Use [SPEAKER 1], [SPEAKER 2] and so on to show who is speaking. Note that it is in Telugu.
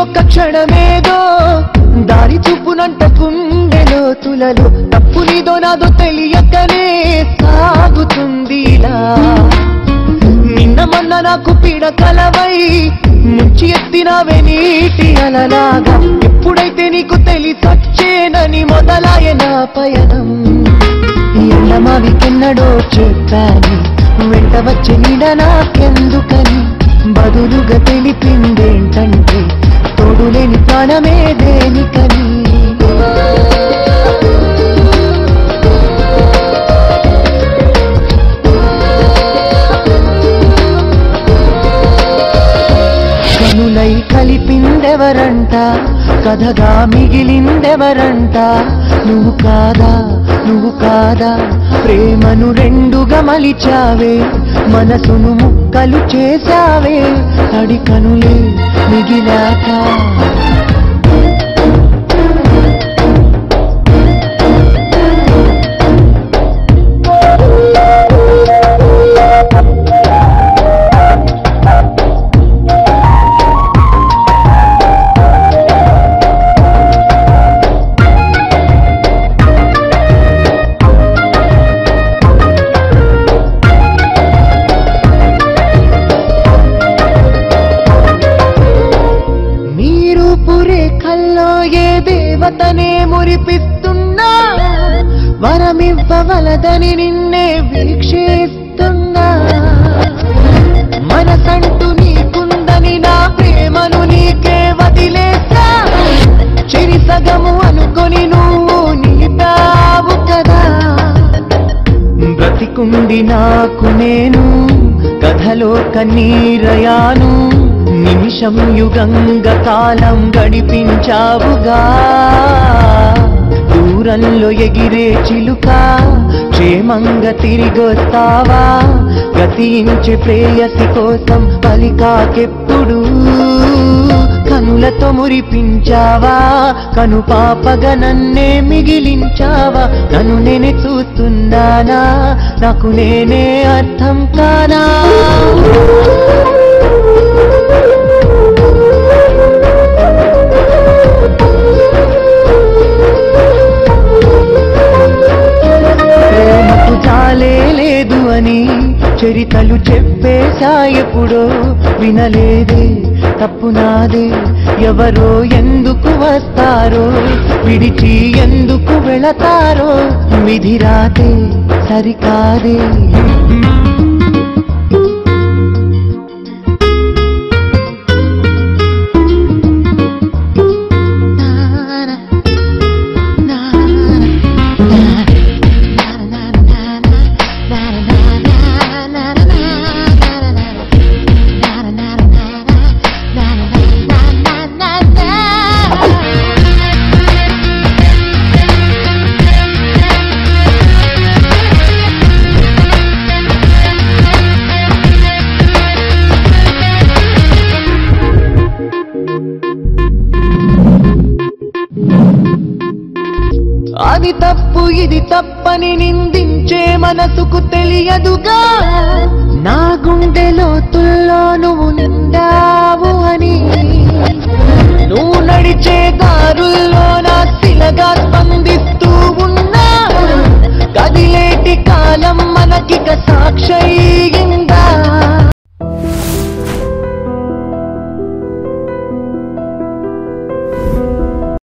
[SPEAKER 1] ఒక క్షణమేదో దారి చూపునంట గుండెలో తులలో తప్పు నీదో నాదో తెలియకనే సాగుతుందిలా నిన్న మొన్న నాకు పీడకలవై ముంచి ఎత్తినవే నీటి అలలాగా ఎప్పుడైతే నీకు తెలిసొచ్చేనని మొదలాయ నా పయనం ఎండమావికెన్నడో చెప్పాను వెంట వచ్చే నీడ నాకెందుకని బదులుగా తెలిపిందేంటంటే తోడులేని ప్రాణమే దేనికని కనులై కలిపిందెవరంట కథగా మిగిలిందెవరంట నువ్వు కాదా ప్రేమను రెండుగా మలిచావే మనసును ముక్కలు చేశావే తడి కనులే మిగిలాక దేవతనే మురిపిస్తున్నా వరమివ్వవలదని నిన్నే వీక్షిస్తున్నా మనసంటూ నీకుందని నా ప్రేమను నీకే వదిలేసా చెరి సగము అనుకొని నువ్వు నీతావు కదా బ్రతికుండి నాకు నేను కథలో కన్నీరయాను నిమిషం యుగంగా కాలం గడిపించావుగా దూరంలో ఎగిరే చిలుక క్షేమంగా తిరిగొస్తావా గతించే ప్రేయసి కోసం పలికాకెప్పుడు కనులతో మురిపించావా కను పాపగా నన్నే మిగిలించావా నన్ను నేనే చూస్తున్నానా నాకు నేనే అర్థం కానా ప్రేమకు చాలే లేదు అని చరితలు చెప్పేశా ఎప్పుడో వినలేదే తప్పు నాదే ఎవరో ఎందుకు వస్తారో విడిచి ఎందుకు వెళతారో విధి రాతే సరికాదే అది తప్పు ఇది తప్పని నిందించే మనసుకు తెలియదుగా